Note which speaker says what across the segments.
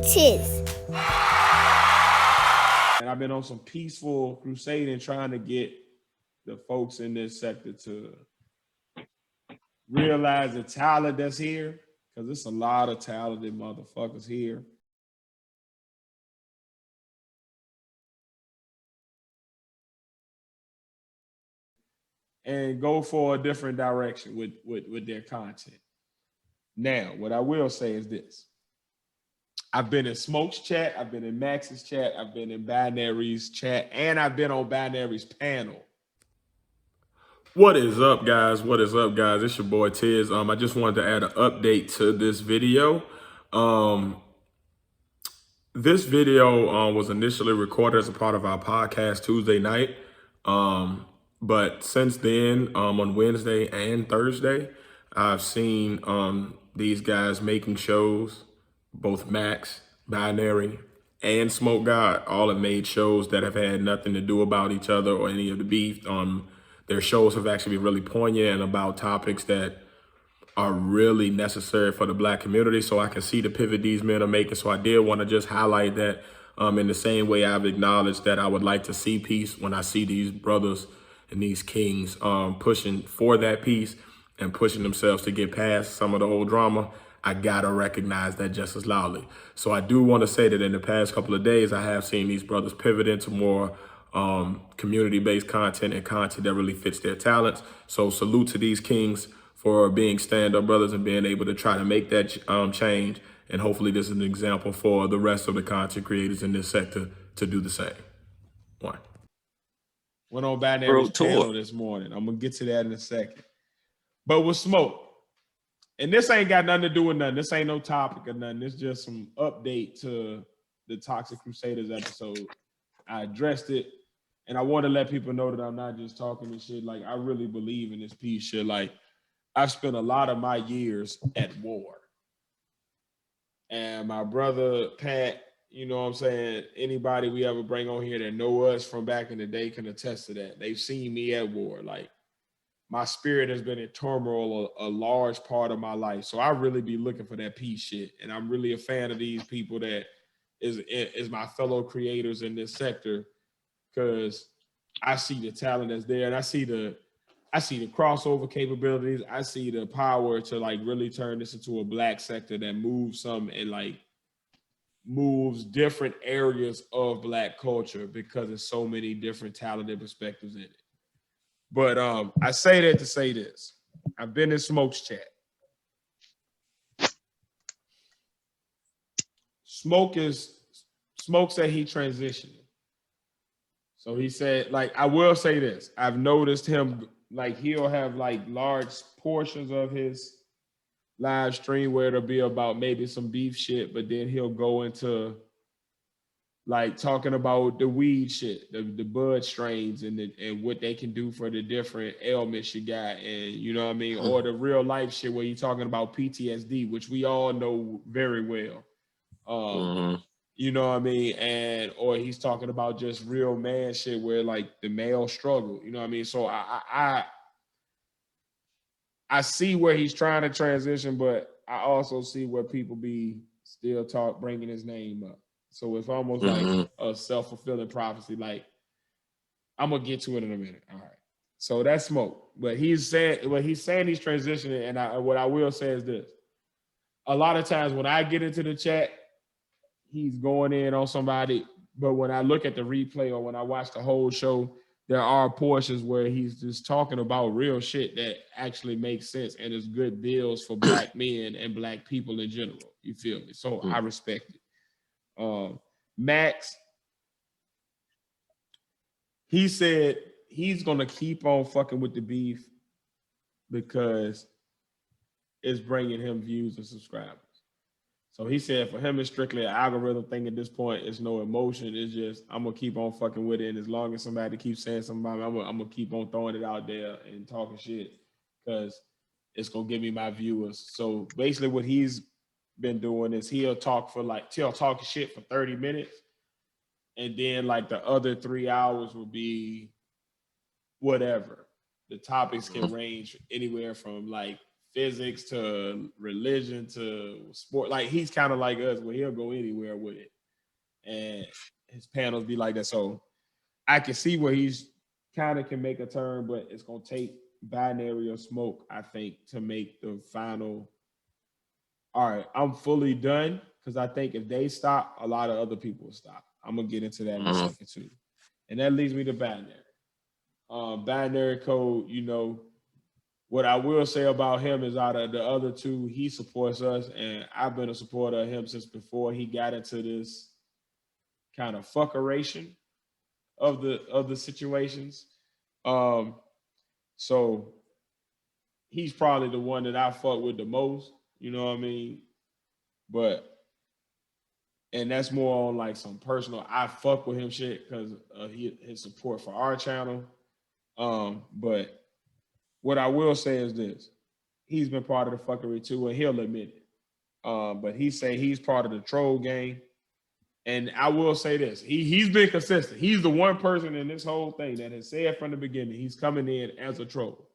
Speaker 1: Tiz.
Speaker 2: And I've been on some peaceful crusading trying to get the folks in this sector to realize the talent that's here, because there's a lot of talented motherfuckers here. And go for a different direction with their content. Now, what I will say is this. I've been in Smoke's chat, I've been in Max's chat, I've been in Binary's chat, and I've been on Binary's panel.
Speaker 3: What is up, guys? What is up, guys? It's your boy Tiz. I just wanted to add an update to this video. This video was initially recorded as a part of our podcast Tuesday night. But since then, on Wednesday and Thursday, I've seen these guys making shows, both Max, Binary, and Smoke God, all have made shows that have had nothing to do about each other or any of the beef. Their shows have actually been really poignant and about topics that are really necessary for the Black community. So I can see the pivot these men are making. So I did want to just highlight that in the same way I've acknowledged that I would like to see peace when I see these brothers and these kings pushing for that peace and pushing themselves to get past some of the old drama. I gotta recognize that just as loudly. So I do want to say that in the past couple of days, I have seen these brothers pivot into more community-based content and content that really fits their talents. So salute to these kings for being stand-up brothers and being able to try to make that change. And hopefully this is an example for the rest of the content creators in this sector to do the same. One.
Speaker 2: Went on Binary's panel this morning. I'm gonna get to that in a second. But with Smoke, and this ain't got nothing to do with nothing. This ain't no topic or nothing. It's just some update to the Toxic Crusaders episode. I addressed it, and I want to let people know that I'm not just talking this shit. Like, I really believe in this peace shit. Like, I've spent a lot of my years at war. And my brother, Pat, you know what I'm saying? Anybody we ever bring on here that know us from back in the day can attest to that. They've seen me at war. Like, my spirit has been in turmoil a large part of my life. So I really be looking for that peace shit. And I'm really a fan of these people that is my fellow creators in this sector, because I see the talent that's there, and I see the crossover capabilities. I see the power to like really turn this into a Black sector that moves some and like moves different areas of Black culture, because there's so many different talented perspectives in it. But I say that to say this. I've been in Smoke's chat. Smoke said he transitioned. So he said, like, I will say this. I've noticed him, like, he'll have like large portions of his live stream where it'll be about maybe some beef shit, but then he'll go into like talking about the weed shit, the bud strains and what they can do for the different ailments you got, and you know what I mean, or the real life shit where you're talking about PTSD, which we all know very well. You know what I mean? And or he's talking about just real man shit where like the male struggle, you know what I mean? So I see where he's trying to transition, but I also see where people be still bringing his name up. So it's almost like a self-fulfilling prophecy. Like, I'm gonna get to it in a minute. All right. So that's Smoke. But he's saying he's transitioning, and what I will say is this. A lot of times when I get into the chat, he's going in on somebody, but when I look at the replay or when I watch the whole show, there are portions where he's just talking about real shit that actually makes sense and is good bills for Black men and Black people in general. You feel me? So I respect it. Max, he said he's gonna keep on fucking with the beef because it's bringing him views and subscribers. So he said for him it's strictly an algorithm thing at this point. It's no emotion. It's just I'm gonna keep on fucking with it, and as long as somebody keeps saying something about me, I'm gonna keep on throwing it out there and talking shit because it's gonna give me my viewers. So basically what he's been doing is he'll talk shit for 30 minutes, and then like the other 3 hours will be whatever. The topics can range anywhere from like physics to religion to sport. Like he's kind of like us, where he'll go anywhere with it, and his panels be like that. So I can see where he's kind of can make a turn, but it's gonna take binary or smoke, I think, to make the final. All right, I'm fully done because I think if they stop, a lot of other people will stop. I'm gonna get into that in a second too, and that leads me to binary. Binary code, what I will say about him is out of the other two, he supports us, and I've been a supporter of him since before he got into this kind of fuckeration of the situations. Um, so he's probably the one that I fuck with the most. You know what I mean? But and that's more on like some personal. I fuck with him shit because his support for our channel. But what I will say is this: he's been part of the fuckery too, and he'll admit it. But he say he's part of the troll game. And I will say this: he's been consistent. He's the one person in this whole thing that has said from the beginning he's coming in as a troll.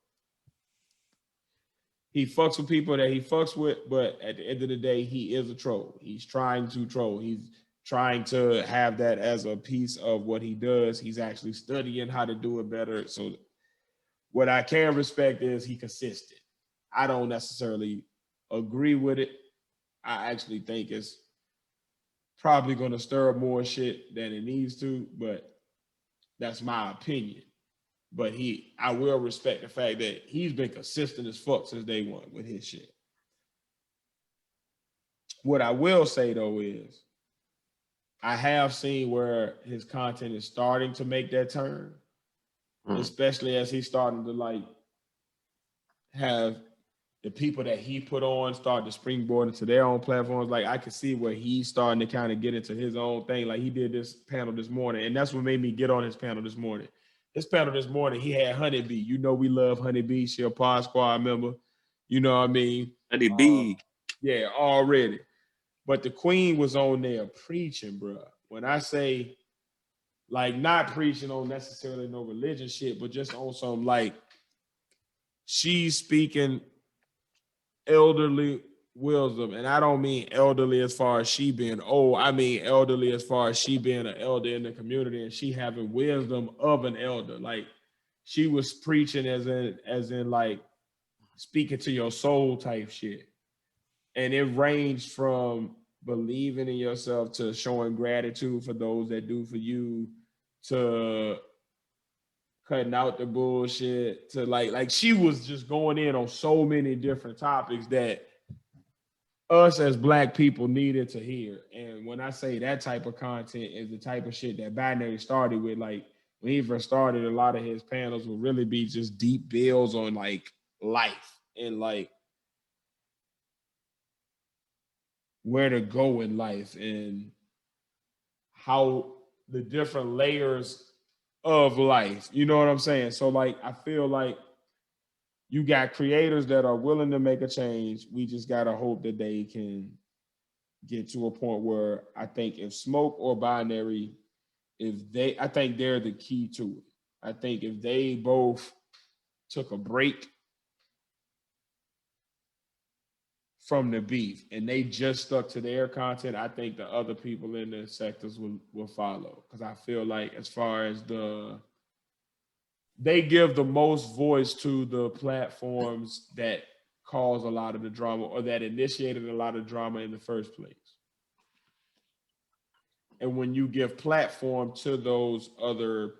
Speaker 2: He fucks with people that he fucks with, but at the end of the day, he is a troll. He's trying to troll. He's trying to have that as a piece of what he does. He's actually studying how to do it better. So what I can respect is he consistent. I don't necessarily agree with it. I actually think it's probably going to stir up more shit than it needs to, but that's my opinion. But I will respect the fact that he's been consistent as fuck since day one with his shit. What I will say though is I have seen where his content is starting to make that turn, especially as he's starting to like have the people that he put on start to springboard into their own platforms. Like I can see where he's starting to kind of get into his own thing. Like he did this panel this morning, and that's what made me get on his panel this morning. His panel this morning, he had Honeybee. You know we love Honeybee. She a Pod Squad member. You know what I mean?
Speaker 1: Honeybee.
Speaker 2: Yeah, already. But the Queen was on there preaching, bro. When I say, like, not preaching on necessarily no religion shit, but just on some, like, she's speaking elderly wisdom. And I don't mean elderly as far as she being old. I mean elderly as far as she being an elder in the community and she having wisdom of an elder. Like, she was preaching as in like speaking to your soul type shit. And it ranged from believing in yourself to showing gratitude for those that do for you, to cutting out the bullshit, to like she was just going in on so many different topics that us as Black people needed to hear. And when I say that type of content is the type of shit that Binary started with, like when he first started, a lot of his panels would really be just deep builds on like life and like where to go in life and how the different layers of life, you know what I'm saying? So like, I feel like you got creators that are willing to make a change. We just got to hope that they can get to a point where I think if Smoke or Binary, I think they're the key to it. I think if they both took a break from the beef and they just stuck to their content, I think the other people in the sectors will follow. Because I feel like as far as they give the most voice to the platforms that cause a lot of the drama or that initiated a lot of drama in the first place. And when you give platform to those other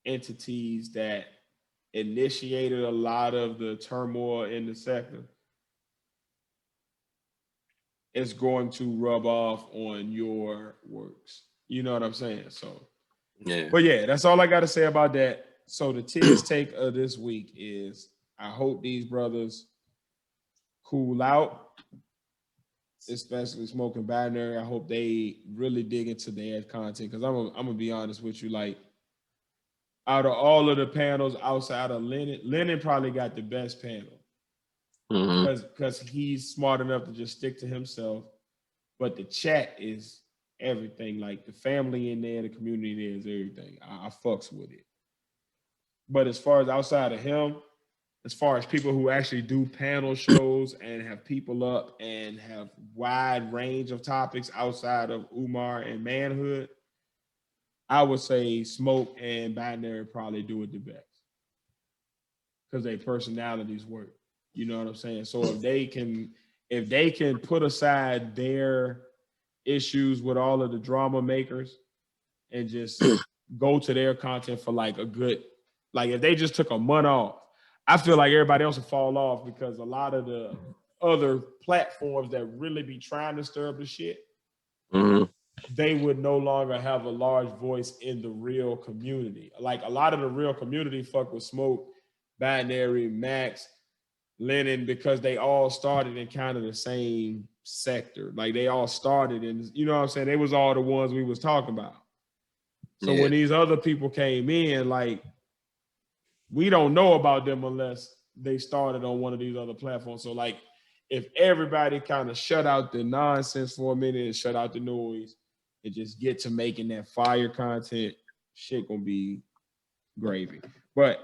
Speaker 2: entities that initiated a lot of the turmoil in the sector, it's going to rub off on your works. You know what I'm saying? So,
Speaker 1: yeah.
Speaker 2: But yeah, that's all I got to say about that. So the Tiz take of this week is I hope these brothers cool out, especially Smoking Binary. I hope they really dig into their content because I'm gonna be honest with you. Like, out of all of the panels outside of Lennon probably got the best panel because he's smart enough to just stick to himself. But the chat is everything. Like the family in there, the community there is everything. I fucks with it. But as far as outside of him, as far as people who actually do panel shows and have people up and have wide range of topics outside of Umar and manhood, I would say Smoke and Binary probably do it the best because their personalities work. You know what I'm saying? So if they can put aside their issues with all of the drama makers and just go to their content for like a good, like if they just took a month off, I feel like everybody else would fall off because a lot of the other platforms that really be trying to stir up the shit, they would no longer have a large voice in the real community. Like a lot of the real community fuck with Smoke, Binary, Max, Lennon, because they all started in kind of the same sector. Like they all started in, you know what I'm saying? They was all the ones we was talking about. So when these other people came in, like we don't know about them unless they started on one of these other platforms. So like if everybody kind of shut out the nonsense for a minute and shut out the noise and just get to making that fire content, shit gonna be gravy. But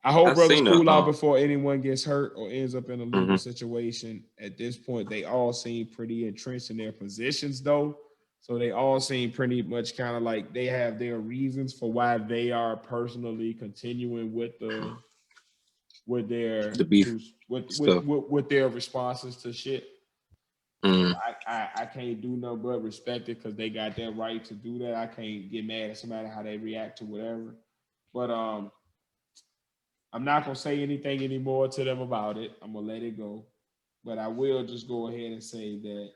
Speaker 2: I hope brothers cool out before anyone gets hurt or ends up in a legal situation. At this point, they all seem pretty entrenched in their positions, though. So they all seem pretty much kind of like they have their reasons for why they are personally continuing with their
Speaker 1: beef
Speaker 2: with their responses to shit. So I can't do no but respect it because they got that right to do that. I can't get mad at somebody how they react to whatever. But I'm not gonna say anything anymore to them about it. I'm gonna let it go. But I will just go ahead and say that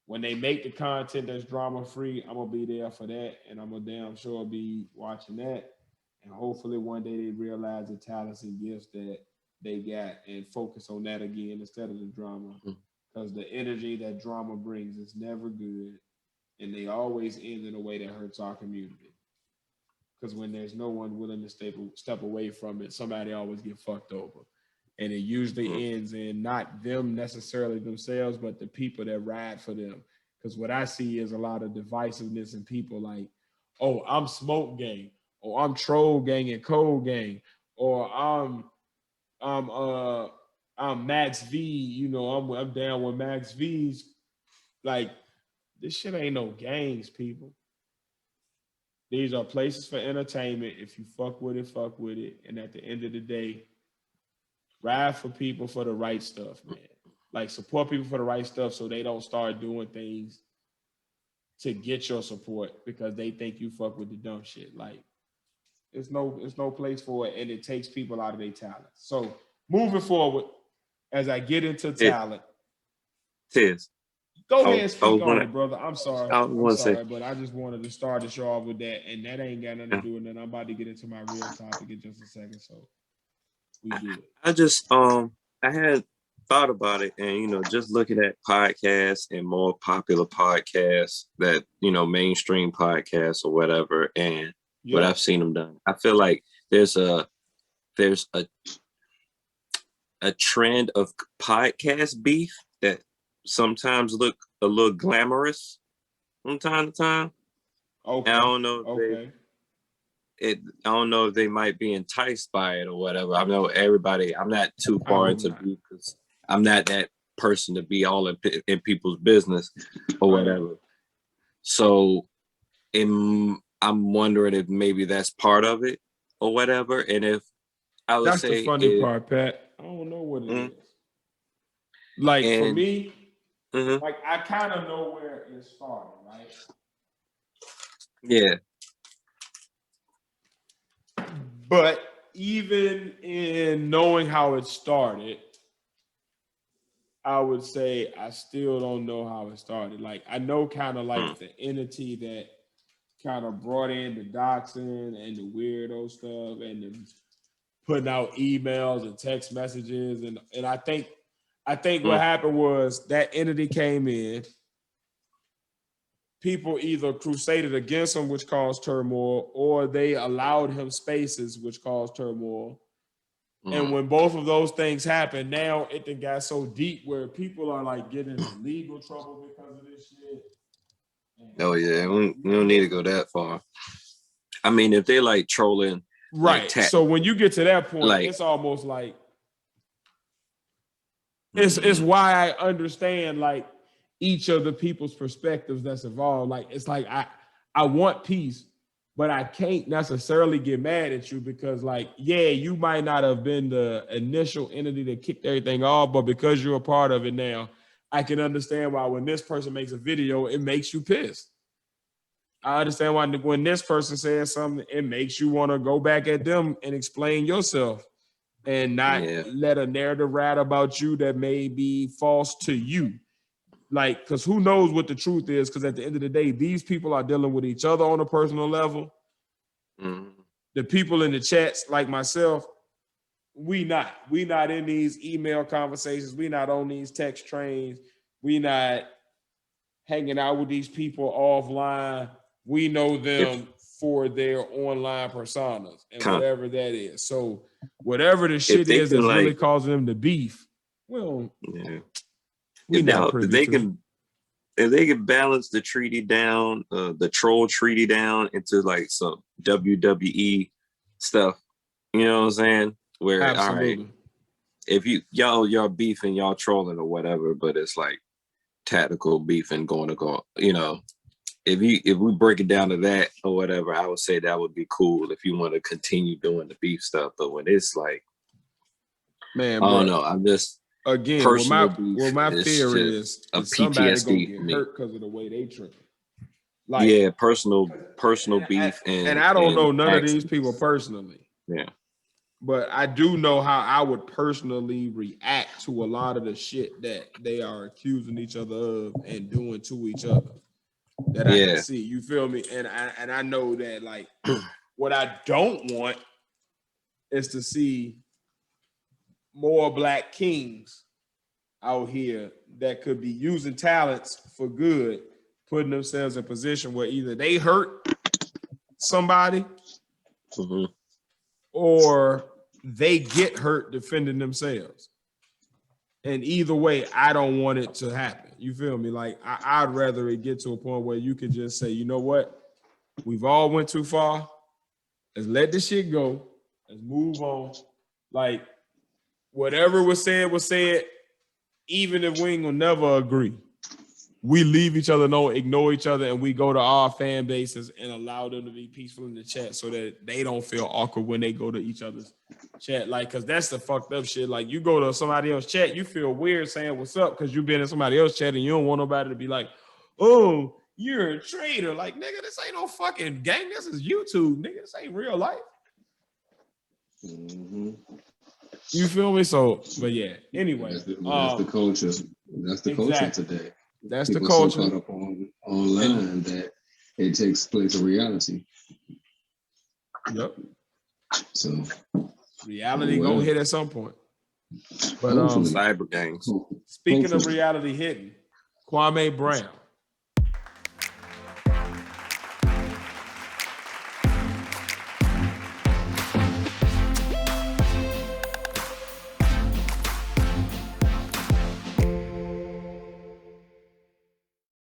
Speaker 2: when they make the content that's drama free, I'm gonna be there for that, and I'm gonna damn sure be watching that. And hopefully one day they realize the talents and gifts that they got and focus on that again instead of the drama. Because the energy that drama brings is never good, and they always end in a way that hurts our community. Because when there's no one willing to step away from it, somebody always get fucked over. And it usually ends in not them necessarily themselves, but the people that ride for them. Because what I see is a lot of divisiveness in people like, oh, I'm Smoke Gang, or I'm Troll Gang and Cold Gang, or I'm Max V, you know, I'm down with Max V's. Like, this shit ain't no gangs, people. These are places for entertainment. If you fuck with it, fuck with it. And at the end of the day, ride for people for the right stuff, man. Like support people for the right stuff so they don't start doing things to get your support because they think you fuck with the dumb shit. Like it's no place for it, and it takes people out of their talent. So moving forward, as I get into talent, go ahead and speak on it, brother. I'm sorry, but I just wanted to start the show off with that, and that ain't got nothing to do with it. I'm about to get into my real topic in just a second, so we good.
Speaker 1: I just I had thought about it, and you know, just looking at podcasts and more popular podcasts that you know, mainstream podcasts or whatever, and what I've seen them done. I feel like there's a trend of podcast beef that sometimes look a little glamorous from time to time.
Speaker 2: Okay.
Speaker 1: And I don't know if I don't know if they might be enticed by it or whatever. I know everybody. I'm not too far into beef because I'm not that person to be all in people's business or whatever. So, I'm wondering if maybe that's part of it or whatever. And if I would
Speaker 2: that's
Speaker 1: say
Speaker 2: the funny part, Pat. I don't know what it is. Like for me, like I kind of know where it started, right?
Speaker 1: Yeah.
Speaker 2: But even in knowing how it started, I would say I still don't know how it started. Like I know kind of like the entity that kind of brought in the doxing and the weirdo stuff and the putting out emails and text messages and I think what happened was that entity came in. People either crusaded against him, which caused turmoil, or they allowed him spaces, which caused turmoil. And when both of those things happen, now it got so deep where people are like getting in legal trouble because of this shit.
Speaker 1: Oh yeah, we don't need to go that far. I mean, if they like trolling
Speaker 2: Right.
Speaker 1: Like
Speaker 2: so when you get to that point,
Speaker 1: like
Speaker 2: it's almost like it's why I understand like each of the people's perspectives that's involved. Like it's like I want peace, but I can't necessarily get mad at you because like, yeah, you might not have been the initial entity that kicked everything off, but because you're a part of it now, I can understand why when this person makes a video, it makes you pissed. I understand why when this person says something, it makes you want to go back at them and explain yourself and not let a narrative ride about you that may be false to you. Like, because who knows what the truth is? Because at the end of the day, these people are dealing with each other on a personal level. The people in the chats, like myself, we not in these email conversations. We not on these text trains. We not hanging out with these people offline. We know them for their online personas and whatever that is. So whatever the shit is that's really causing them to beef, well, we not privy to.
Speaker 1: If they can balance the treaty down, the troll treaty down into like some WWE stuff, you know what I'm saying? Where
Speaker 2: Absolutely.
Speaker 1: all right, if y'all beefing, y'all trolling or whatever, but it's like tactical beefing going to go, you know. If we break it down to that or whatever, I would say that would be cool if you want to continue doing the beef stuff. But when it's like,
Speaker 2: man,
Speaker 1: I don't know. I'm just
Speaker 2: again. Well, my theory is somebody gonna get hurt because of the way they tripping.
Speaker 1: Like personal beef,
Speaker 2: and I don't know none of these people personally.
Speaker 1: Yeah,
Speaker 2: but I do know how I would personally react to a lot of the shit that they are accusing each other of and doing to each other. That I can see, you feel me? And I know that like what I don't want is to see more Black kings out here that could be using talents for good, putting themselves in a position where either they hurt somebody or they get hurt defending themselves. And either way, I don't want it to happen. You feel me? Like I'd rather it get to a point where you can just say, you know what? We've all went too far. Let's let this shit go. Let's move on. Like whatever was said, even if we ain't gonna never agree. We leave each other alone, ignore each other, and we go to our fan bases and allow them to be peaceful in the chat so that they don't feel awkward when they go to each other's chat. Like, because that's the fucked up shit. Like, you go to somebody else's chat, you feel weird saying what's up because you've been in somebody else's chat and you don't want nobody to be like, oh, you're a traitor. Like, nigga, this ain't no fucking gang. This is YouTube, nigga. This ain't real life. You feel me? So, but yeah. Anyway,
Speaker 4: that's the culture. That's the culture today.
Speaker 2: That's
Speaker 4: people
Speaker 2: the culture.
Speaker 4: so caught up online that it takes place in reality.
Speaker 2: Yep.
Speaker 4: So
Speaker 2: reality gonna hit at some point. But
Speaker 1: cyber gangs.
Speaker 2: Speaking of reality hitting, Kwame Brown